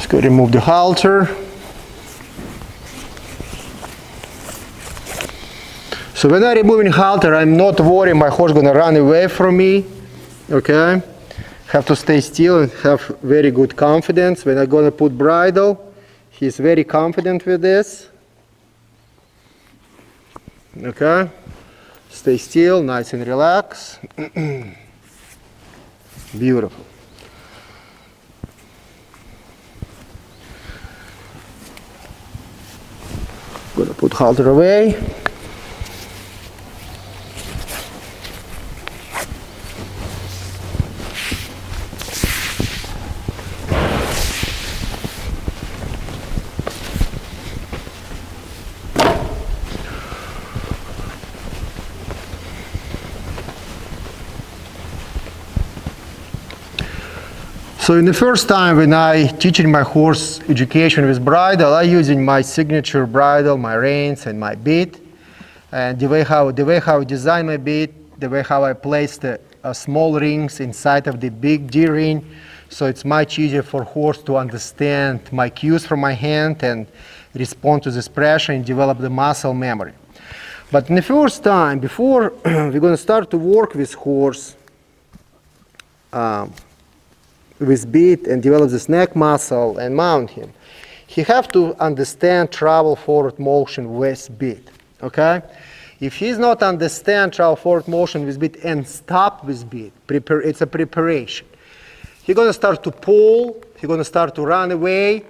go remove the halter. So when I'm removing halter, I'm not worried my horse gonna run away from me, okay? Have to stay still and have very good confidence. When I'm gonna put bridle, he's very confident with this. Okay? Stay still, nice and relax. Beautiful. Gonna put halter away. So in the first time when I teaching my horse education with bridle, I using my signature bridle, my reins and my bit. And the way how I design my bit, the way how I place the small rings inside of the big D ring, so it's much easier for horse to understand my cues from my hand and respond to this pressure and develop the muscle memory. But in the first time, before we're going to start to work with horse, with bit and develop this neck muscle and mount him, he have to understand travel forward motion with bit, okay? If he's not understand travel forward motion with bit and stop with bit, it's a preparation. He's gonna start to pull, he's gonna start to run away,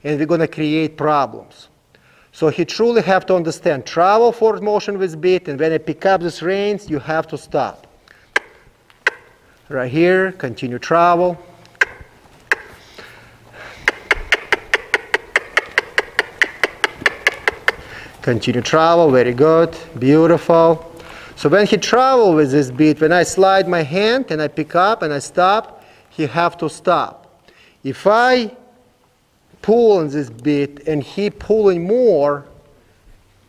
and we're gonna create problems. So he truly have to understand travel forward motion with bit, and when I pick up these reins, you have to stop. Right here, continue travel. Continue travel, very good, beautiful. So when he travel with this bit, when I slide my hand and I pick up and I stop, he have to stop. If I pull on this bit and he pulling more,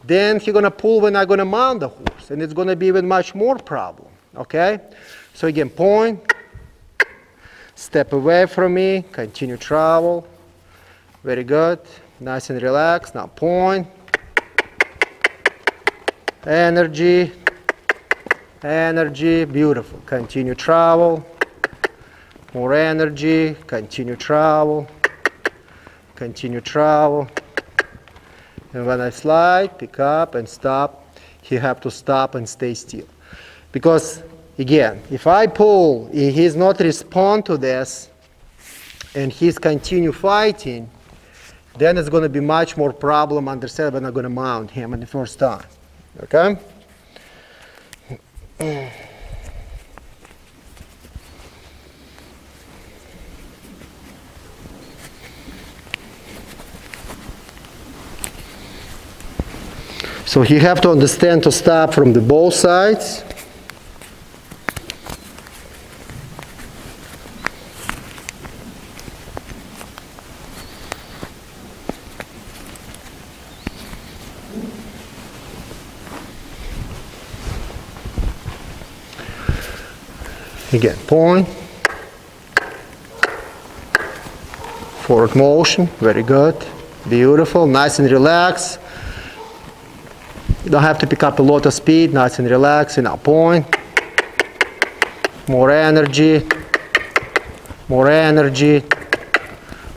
then he gonna pull when I'm gonna mount the horse, and it's gonna be even much more problem, okay? So again, point, step away from me, continue travel, very good, nice and relaxed, now point. Energy, energy, beautiful. Continue travel, more energy, continue travel, continue travel. And when I slide, pick up and stop, he have to stop and stay still. Because again, if I pull, he's not respond to this, and he's continue fighting, then it's going to be much more problem understand when I'm going to mount him in the first time. Okay? So he have to understand to stop from the both sides. Again, point, forward motion, very good, beautiful, nice and relaxed. You don't have to pick up a lot of speed, nice and relaxed, and now point. More energy, more energy,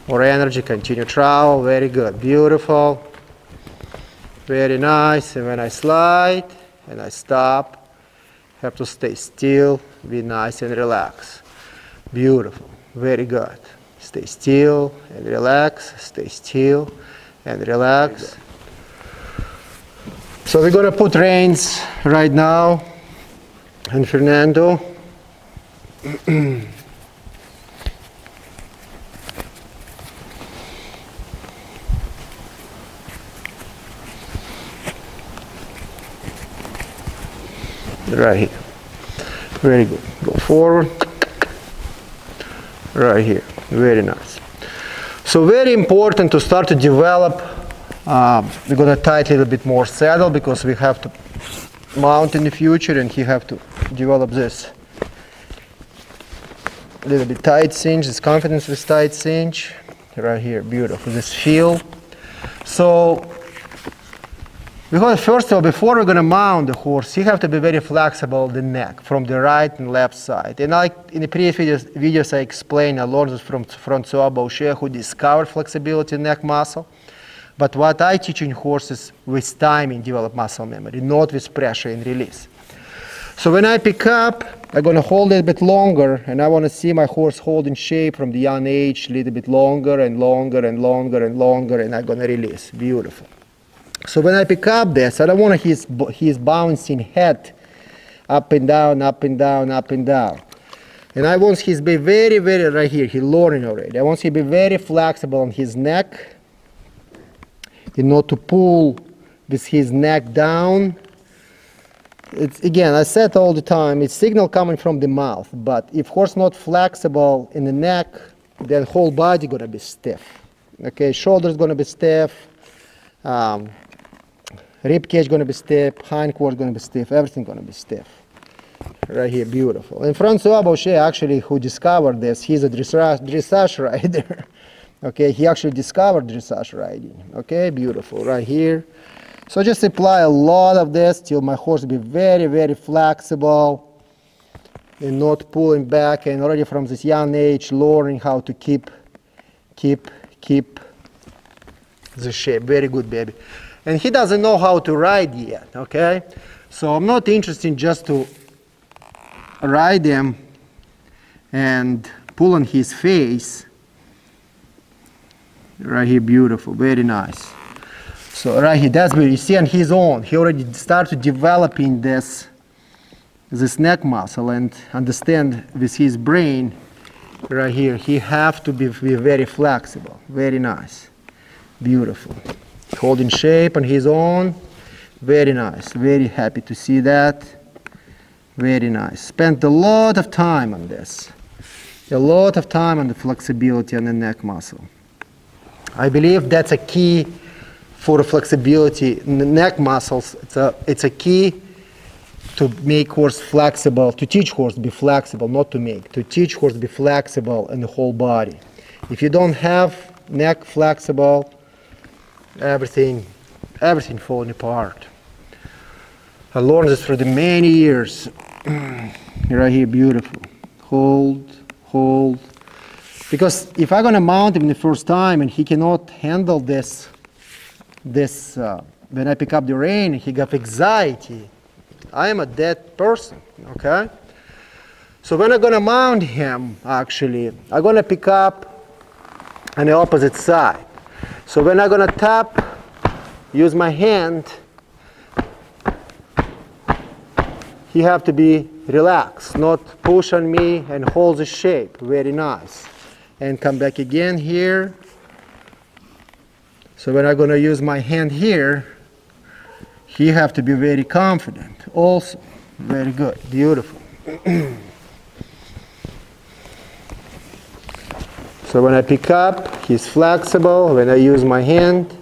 more energy, continue travel, very good, beautiful, very nice. And when I slide and I stop, have to stay still, be nice and relax. Beautiful, very good. Stay still and relax, stay still and relax. So we're gonna put reins right now on Fernando. Right here. Very good. Go forward. Right here. Very nice. So very important to start to develop. We're going to tie a little bit more saddle because we have to mount in the future, and he have to develop this a little bit tight cinch, this confidence with tight cinch. right here, beautiful, this feel. So, because first of all, before we're going to mount the horse, you have to be very flexible the neck from the right and left side. And like in the previous videos I explained, I learned this from François Boucher, who discovered flexibility in neck muscle. But what I teach in horses, with timing develop muscle memory, not with pressure and release. So when I pick up, I'm going to hold it a bit longer, and I want to see my horse hold in shape from the young age, a little bit longer and longer and longer and longer, and I'm going to release. Beautiful. So when I pick up this, I don't want his bouncing head up and down, up and down, up and down. And I want his be very, very, right here, he's learning already. I want him to be very flexible on his neck, and not to pull with his neck down. It's, again, I said all the time, it's signal coming from the mouth, but if horse not flexible in the neck, then whole body gonna be stiff. Okay, shoulders gonna be stiff, rib cage gonna be stiff, hindquarters gonna be stiff, everything gonna be stiff. Right here, beautiful. And François Boucher, actually, who discovered this, he's a dressage rider. Okay, he actually discovered dressage riding. Okay, beautiful, right here. So just apply a lot of this till my horse be very, very flexible and not pulling back, and already from this young age learning how to keep the shape. Very good, baby. And he doesn't know how to ride yet, okay? So I'm not interested just to ride him and pull on his face. Right here, beautiful, very nice. So right here, that's where you see on his own, he already started developing this neck muscle, and understand with his brain, right here, he have to be very flexible. Very nice, beautiful. Holding shape on his own, very nice. Very happy to see that. Very nice. Spent a lot of time on this. A lot of time on the flexibility on the neck muscle. I believe that's a key for flexibility in the neck muscles. It's a key to make horse flexible, to teach horse to be flexible, not to make, to teach horse to be flexible in the whole body. If you don't have neck flexible, everything falling apart. I learned this through the many years. Right here, beautiful. Hold, hold. Because if I'm gonna mount him the first time and he cannot handle this, when I pick up the rein, he got anxiety, I am a dead person, okay? So when I'm gonna mount him, actually, I'm gonna pick up on the opposite side. So when I'm gonna tap, use my hand, he have to be relaxed, not push on me and hold the shape. Very nice. And come back again here. So when I'm going to use my hand here, he have to be very confident also. Very good. Beautiful. So when I pick up, he's flexible. When I use my hand,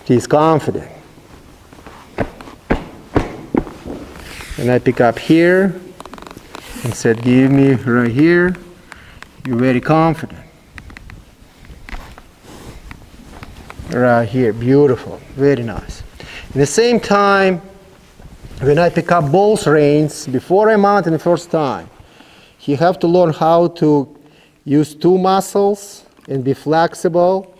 he's confident. And I pick up here and said, give me right here. You're very confident. Right here, beautiful, very nice. At the same time, when I pick up both reins, before I mount him the first time, he have to learn how to use two muscles and be flexible.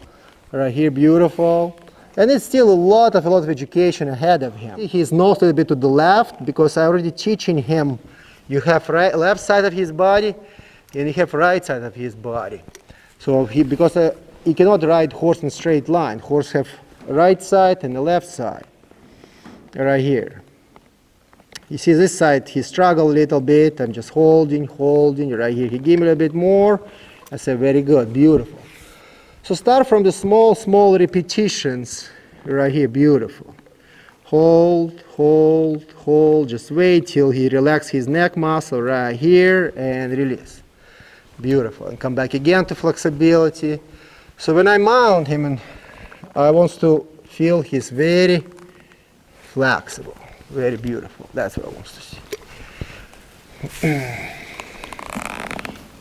Right here, beautiful. And it's still a lot of education ahead of him. He's nose a little bit to the left because I already teaching him. You have left side of his body and you have right side of his body. So because he cannot ride horse in straight line. Horse have right side and the left side. Right here. You see this side, he struggled a little bit. I'm just holding, right here. He gave me a little bit more. I said, very good, beautiful. So start from the small repetitions. Right here, beautiful. Hold, hold, hold. Just wait till he relaxes his neck muscle right here and release. Beautiful. And come back again to flexibility. So when I mount him, and I want to feel he's very flexible. Very beautiful. That's what I want to see.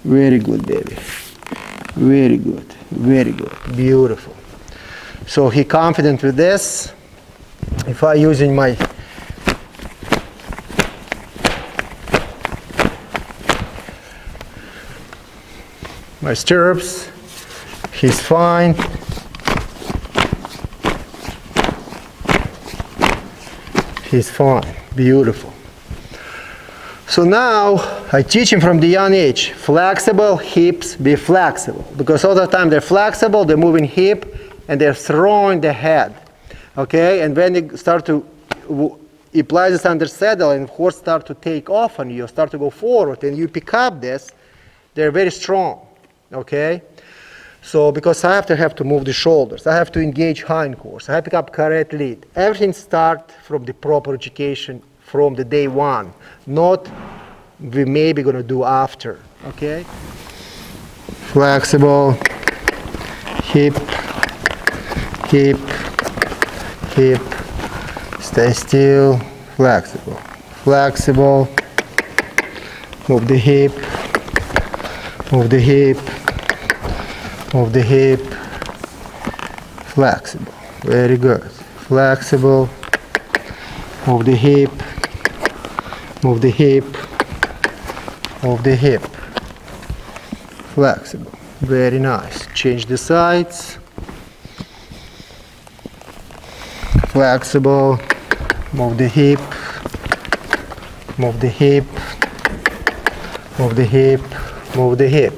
Very good, baby. Very good. Very good. Beautiful. So he confident with this. If I using my stirrups, he's fine. He's fine. Beautiful. So now I teach him from the young age, flexible hips, be flexible. Because all the time they're flexible, they're moving hip, and they're throwing the head. Okay, and when you start to apply this under saddle and horse start to take off on you, start to go forward, and you pick up this, they're very strong. Okay, so because I have to move the shoulders, I have to engage hindquarters, I have to pick up correct lead. Everything starts from the proper education from the day one, not we may be going to do after. Okay, flexible, hip, hip, hip, stay still, flexible, flexible, move the hip, move the hip, move the hip, flexible, very good, flexible, move the hip, move the hip, move the hip, flexible, very nice, change the sides, flexible, move the hip, move the hip, move the hip, move the hip,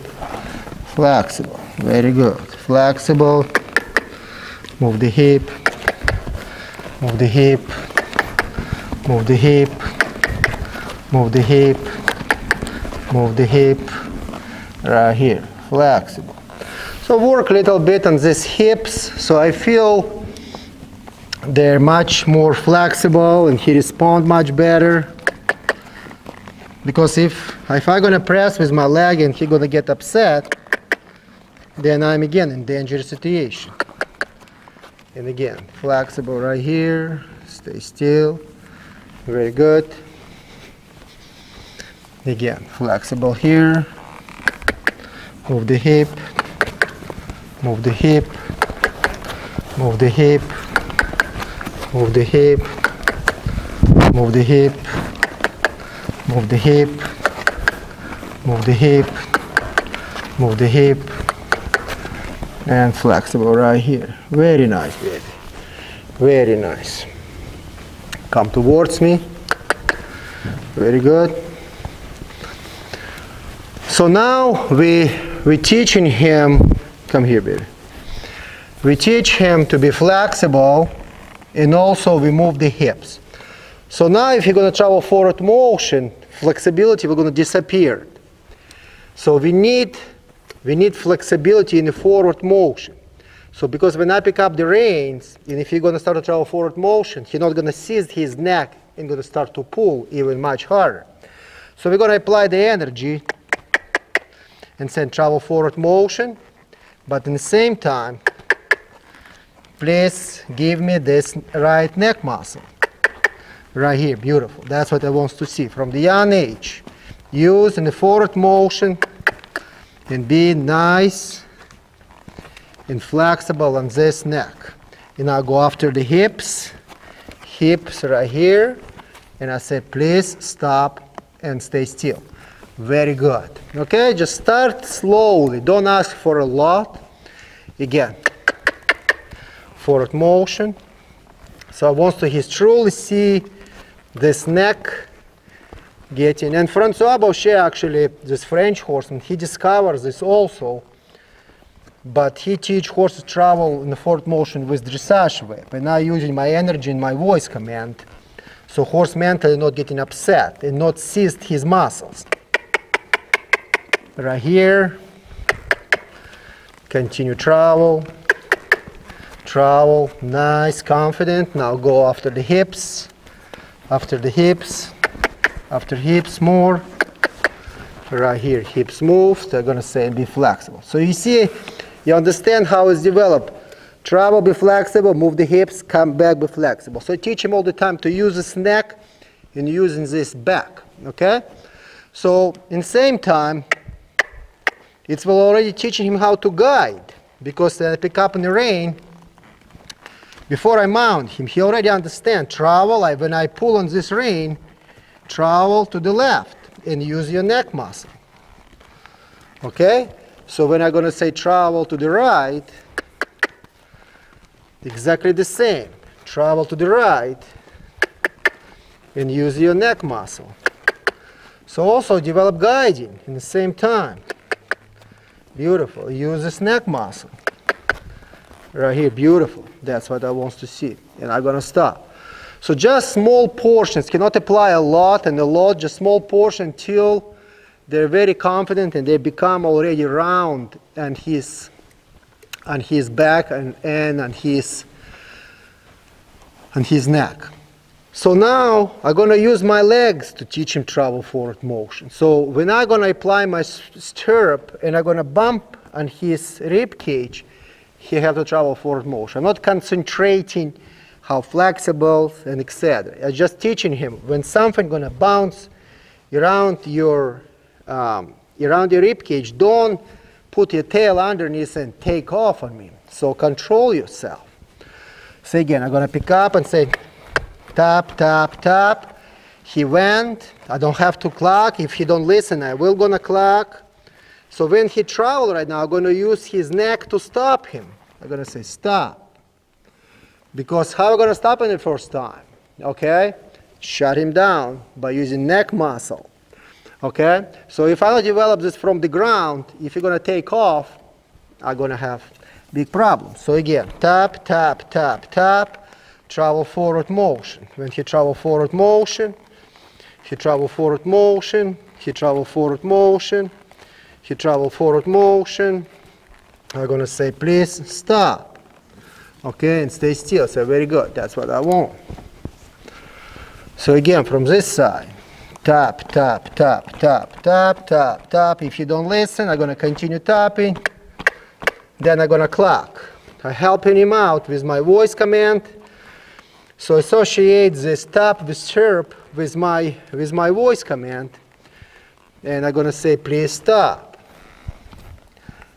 flexible, very good, flexible, move the hip, move the hip, move the hip, move the hip, move the hip, right here, flexible. So work a little bit on these hips, so I feel they're much more flexible and he responds much better. Because if I'm gonna press with my leg and he's gonna get upset, then I'm again in dangerous situation. And again, flexible right here, stay still, very good. Again, flexible here, move the hip, move the hip, move the hip, move the hip, move the hip, move the hip, move the hip, move the hip, and flexible right here. Very nice, baby. Very nice. Come towards me. Very good. So now we're teaching him, come here, baby. We teach him to be flexible, and also we move the hips. So now if you're going to travel forward motion, flexibility will going to disappear. So we need flexibility in the forward motion. So because when I pick up the reins, and if you're going to start to travel forward motion, he's not going to seize his neck and going to start to pull even much harder. So we're going to apply the energy and send travel forward motion, but in the same time, please give me this right neck muscle. Right here, beautiful. That's what I want to see. From the young age, use in the forward motion and be nice and flexible on this neck. And I'll go after the hips right here, and I say, please stop and stay still. Very good. Okay, just start slowly. Don't ask for a lot. Again, forward motion. So I want to truly see this neck getting. And François Boucher, actually, this French horseman, he discovers this also. But he teach horses travel in the forward motion with dressage whip. And now using my energy and my voice command. So horse mentally not getting upset and not seized his muscles. Right here, continue travel, nice, confident. Now go after the hips, after hips more. Right here, hips move, they're gonna say be flexible. So you see, you understand how it's developed. Travel, be flexible, move the hips, come back, be flexible. So I teach him all the time to use this neck and using this back, okay? So in the same time, It will already teaching him how to guide, because I pick up in the rein. Before I mount him, he already understands travel. When I pull on this rein, travel to the left and use your neck muscle. Okay? So when I'm going to say travel to the right, exactly the same. Travel to the right and use your neck muscle. So also develop guiding in the same time. Beautiful. Use this neck muscle. Right here, beautiful. That's what I want to see. And I'm going to stop. So just small portions, cannot apply a lot and a lot, just small portion until they're very confident and they become already round on his back and on his neck. So now I'm going to use my legs to teach him travel forward motion. So when I'm going to apply my stirrup and I'm going to bump on his rib cage, he has to travel forward motion. I'm not concentrating how flexible and etc. I'm just teaching him when something going to bounce around your rib cage, don't put your tail underneath and take off on me. So control yourself. So again, I'm going to pick up and say tap, tap, tap. He went. I don't have to clock. If he don't listen, I will going to clock. So when he travels right now, I'm going to use his neck to stop him. I'm going to say stop. Because how am I going to stop him the first time? Okay? Shut him down by using neck muscle. Okay? So if I don't develop this from the ground, if you're going to take off, I'm going to have big problems. So again, tap, tap, tap, tap, travel forward motion. When he travel forward motion, he travel forward motion, he travel forward motion, he travel forward motion. I'm going to say, please stop. Okay, and stay still. So very good. That's what I want. So again, from this side, tap, tap, tap, tap, tap, tap, tap. If you don't listen, I'm going to continue tapping. Then I'm going to clock. I'm helping him out with my voice command. So associate this tap with stirrup with my voice command. And I'm going to say, please stop.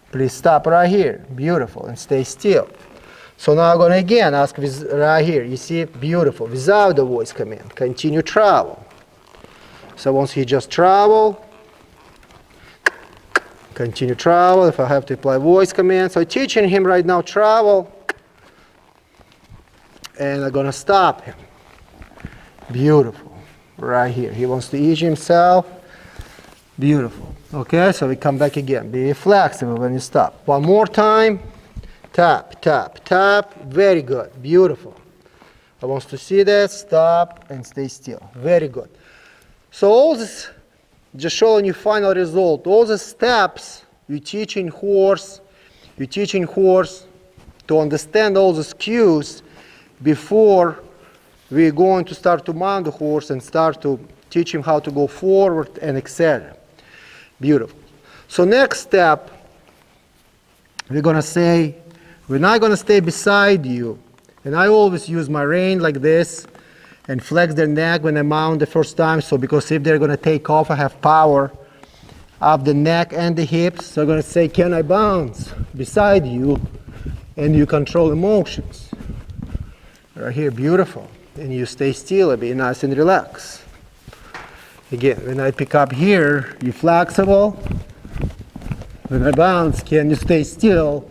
Please stop right here. Beautiful. And stay still. So now I'm going to again ask with right here. You see, beautiful. Without the voice command. Continue travel. So once he just travel, continue travel. If I have to apply voice command. So I'm teaching him right now travel. And I'm going to stop him. Beautiful. Right here. He wants to ease himself. Beautiful. Okay, so we come back again. Be flexible when you stop. One more time. Tap, tap, tap. Very good. Beautiful. I want to see that. Stop and stay still. Very good. So all this, just showing you final result. All the steps you teaching horse to understand all the cues before we're going to start to mount the horse and start to teach him how to go forward and etc. Beautiful. So next step, we're going to say, we're not going to stay beside you. And I always use my rein like this and flex their neck when I mount the first time. So because if they're going to take off, I have power of the neck and the hips. So I'm going to say, can I bounce beside you? And you control emotions. Right here, beautiful. And you stay still a bit, nice and relaxed. Again, when I pick up here, you're flexible. When I bounce, can you stay still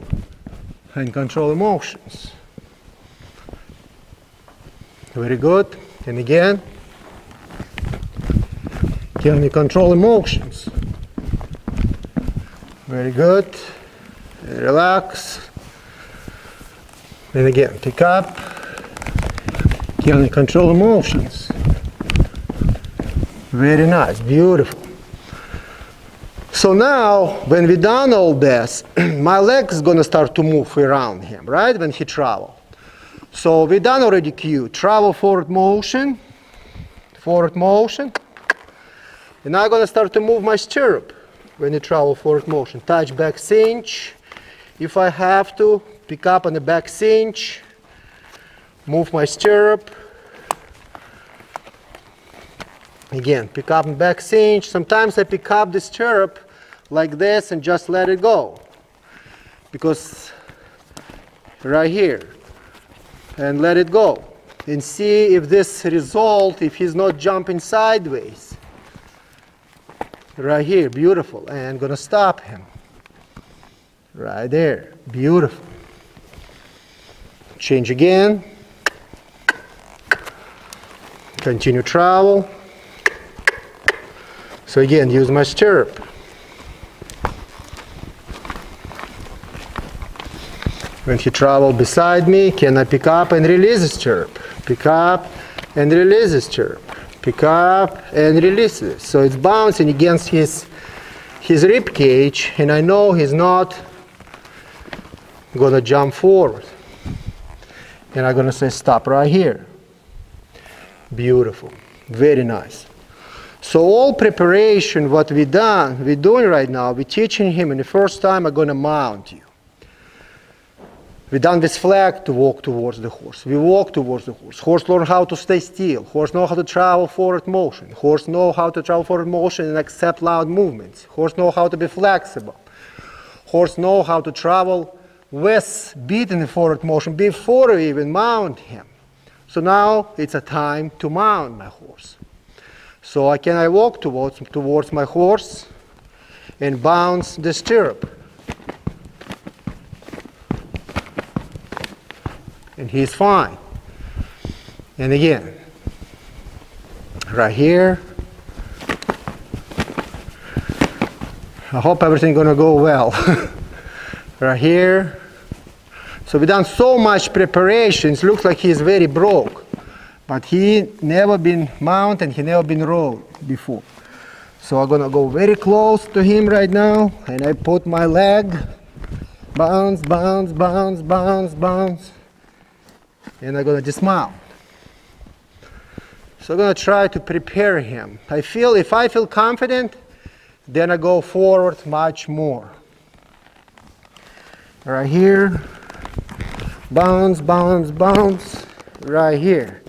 and control emotions? Very good. And again, can you control emotions? Very good. And relax. And again, pick up. Can you control emotions? Very nice, beautiful. So now, when we done all this, my leg is going to start to move around him, right, when he travel. So we done already cue, travel forward motion. And now I'm going to start to move my stirrup when you travel forward motion. Touch back cinch. If I have to, pick up on the back cinch. Move my stirrup. Again, pick up and back cinch. Sometimes I pick up the stirrup like this and just let it go. Because right here, and let it go. And see if this result, if he's not jumping sideways. Right here, beautiful. And I'm gonna stop him. Right there, beautiful. Change again. Continue travel. So again, use my stirrup. When he travels beside me, can I pick up and release the stirrup? Pick up and release the stirrup. Pick up and release it. So it's bouncing against his rib cage, and I know he's not gonna jump forward. And I'm gonna say stop right here. Beautiful, very nice. So all preparation, what we're doing right now, we're teaching him, and the first time I'm gonna mount you. We done this flag to walk towards the horse. We walk towards the horse. Horse learn how to stay still. Horse know how to travel forward motion. Horse know how to travel forward motion and accept loud movements. Horse know how to be flexible. Horse know how to travel with beat in the forward motion before we even mount him. So now it's a time to mount my horse. So I walk towards my horse and bounce the stirrup. And he's fine. And again, right here. I hope everything's gonna go well. Right here. So we've done so much preparations. Looks like he's very broke, but he never been mounted. He never been rode before. So I'm gonna go very close to him right now, and I put my leg, bounce, bounce, bounce, bounce, bounce. And I'm going to dismount. So I'm going to try to prepare him. If I feel confident, then I go forward much more. Right here, bounce, bounce, bounce, right here.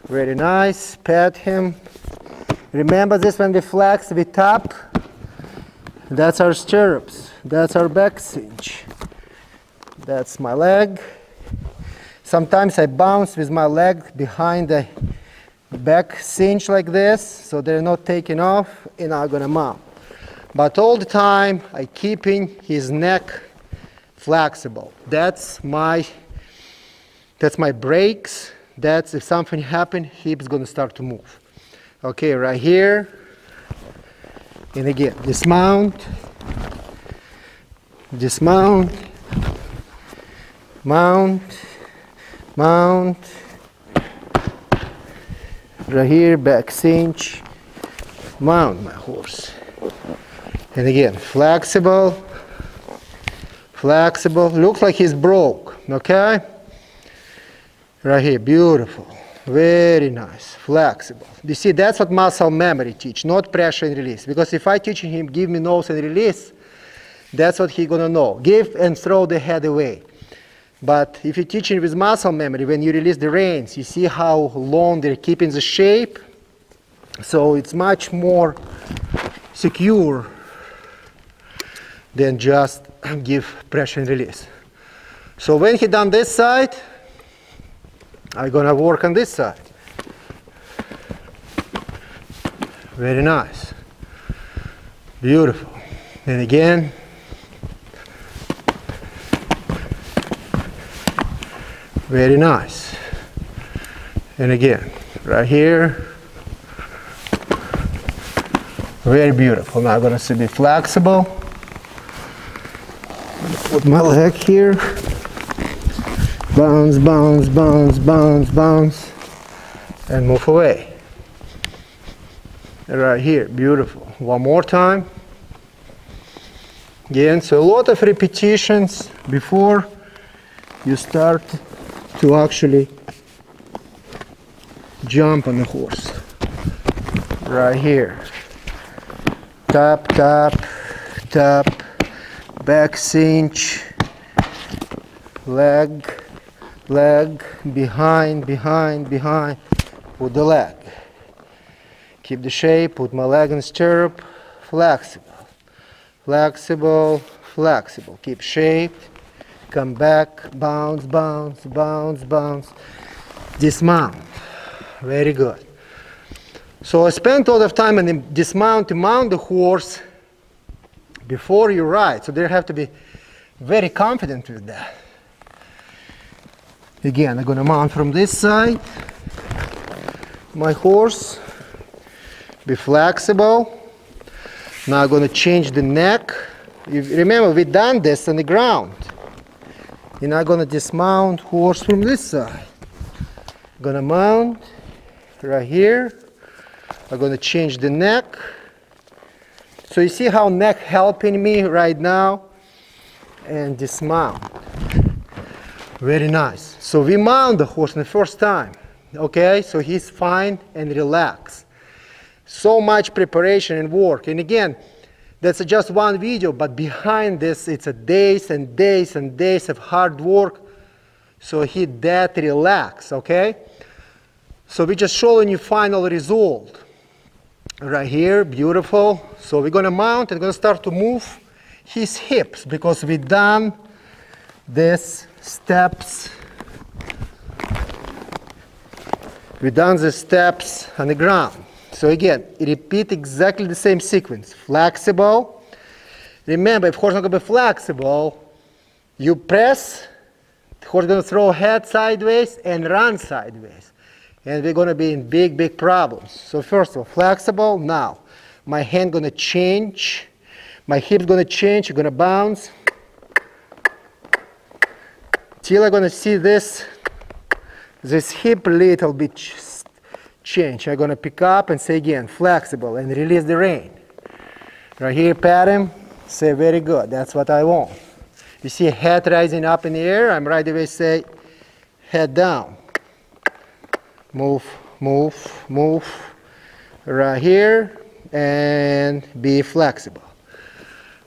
Very nice, pat him. Remember this, when we flex, we tap. That's our stirrups, that's our back cinch. That's my leg. Sometimes I bounce with my leg behind the back cinch like this, so they're not taking off, and I'm gonna mount. But all the time, I keeping his neck flexible. That's my brakes. That's if something happens, hips gonna start to move. Okay, right here, and again, dismount, dismount, mount. Mount, right here, back cinch, mount my horse. And again, flexible, flexible. Looks like he's broke, okay? Right here, beautiful, very nice, flexible. You see, that's what muscle memory teach, not pressure and release. Because if I teach him, give me nose and release, that's what he's gonna know. Give and throw the head away. But if you teach him with muscle memory, when you release the reins, you see how long they're keeping the shape. So it's much more secure than just give pressure and release. So when he done this side, I'm gonna work on this side. Very nice. Beautiful. And again. Very nice. And again, right here. Very beautiful. Now I'm going to be flexible. Put my leg here. Bounce, bounce, bounce, bounce, bounce. And move away. Right here. Beautiful. One more time. Again, so a lot of repetitions before you start to actually jump on the horse. Right here. Tap, tap, tap, back cinch, leg, leg, behind, behind, behind, put the leg. Keep the shape, put my leg in stirrup, flexible, flexible, flexible. Keep shape, come back, bounce, bounce, bounce, bounce. Dismount. Very good. So I spent a lot of time on the dismount to mount the horse before you ride. So they have to be very confident with that. Again, I'm going to mount from this side. My horse. Be flexible. Now I'm going to change the neck. Remember, we done this on the ground. And I'm going to dismount horse from this side. I'm going to mount right here. I'm going to change the neck. So you see how neck helping me right now? And dismount. Very nice. So we mount the horse the first time. Okay, so he's fine and relaxed. So much preparation and work. And again, that's just one video, but behind this, it's a days and days and days of hard work. So he that relaxed, okay? So we're just showing you final result. Right here, beautiful. So we're gonna mount and gonna start to move his hips because we done this steps. We done the steps on the ground. So again, repeat exactly the same sequence. Flexible. Remember, if horse not gonna be flexible, you press, the horse gonna throw head sideways and run sideways. And we're gonna be in big, big problems. So first of all, flexible. Now, my hand gonna change. My hip's gonna change, you're gonna bounce. Till I'm gonna see this hip little bit change. I'm gonna pick up and say again, flexible, and release the rein. Right here, pat him, say very good, that's what I want. You see head rising up in the air, I'm right away say head down. Move, move, move. Right here, and be flexible.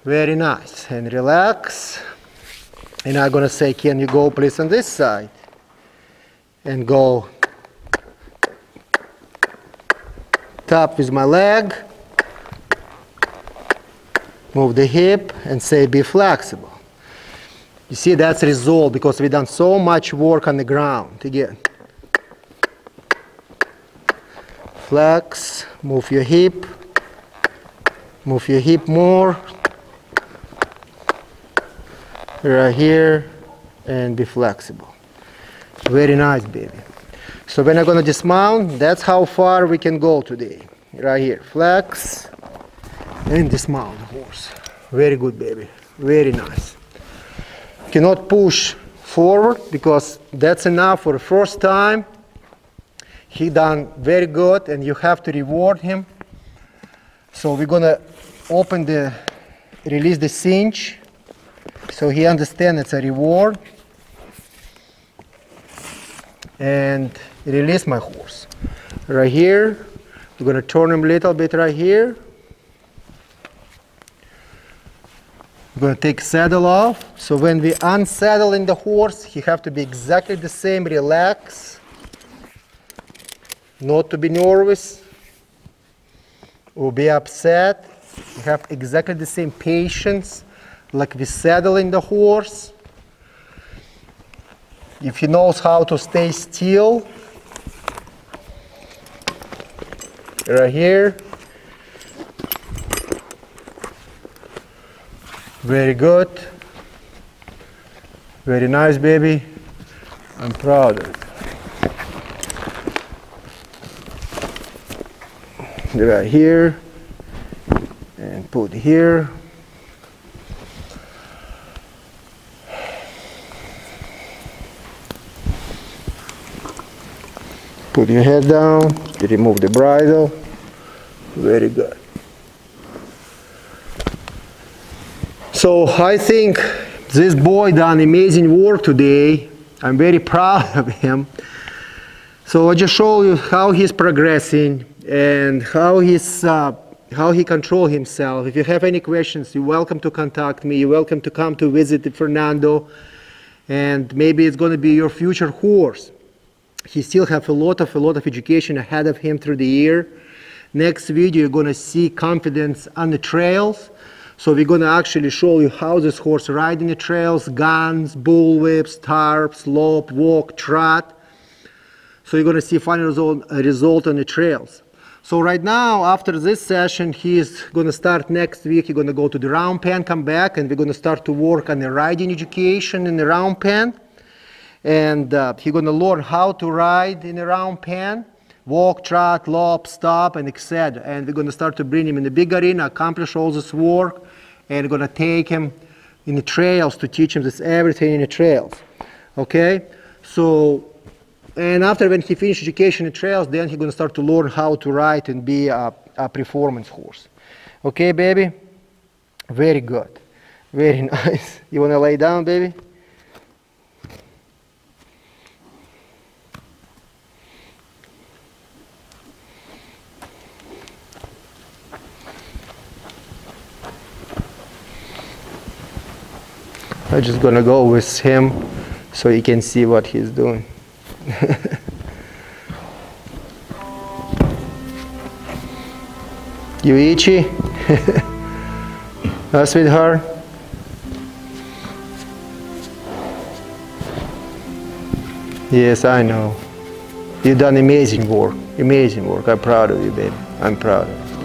Very nice, and relax. And I'm gonna say, can you go please on this side? And go tap with my leg, move the hip, and say be flexible. You see that's result because we've done so much work on the ground. Again, flex, move your hip more, right here, and be flexible. Very nice, baby. So when I'm going to dismount, that's how far we can go today. Right here, flex, and dismount the horse. Very good, baby. Very nice. Cannot push forward because that's enough for the first time. He done very good, and you have to reward him. So we're going to release the cinch, so he understands it's a reward. And release my horse. Right here, we're going to turn him a little bit right here. We're going to take saddle off. So when we unsaddling the horse, he have to be exactly the same, relax. Not to be nervous or be upset. You have exactly the same patience like we saddling the horse. If he knows how to stay still, right here, very good, very nice, baby. I'm proud of it. Right here, and put here. Put your head down, remove the bridle. Very good. So I think this boy done amazing work today. I'm very proud of him. So I just show you how he's progressing and how he control himself. If you have any questions, you're welcome to contact me. You're welcome to come to visit Fernando, and maybe it's going to be your future horse. He still have a lot of education ahead of him through the year. Next video, you're going to see confidence on the trails. So we're going to actually show you how this horse rides in the trails, guns, bullwhips, tarps, lope, walk, trot. So you're going to see final result on the trails. So right now, after this session, he's going to start next week. He's going to go to the round pen, come back, and we're going to start to work on the riding education in the round pen. And he's going to learn how to ride in the round pen, walk, trot, lope, stop, and etc. And we're going to start to bring him in the big arena, accomplish all this work, and we're going to take him in the trails to teach him this everything in the trails. Okay? So, and after when he finishes education in the trails, then he's going to start to learn how to ride and be a performance horse. Okay, baby? Very good. Very nice. You want to lay down, baby? I'm just gonna go with him so you can see what he's doing. You itchy? Sweetheart? Yes, I know. You've done amazing work. Amazing work. I'm proud of you, baby. I'm proud of you.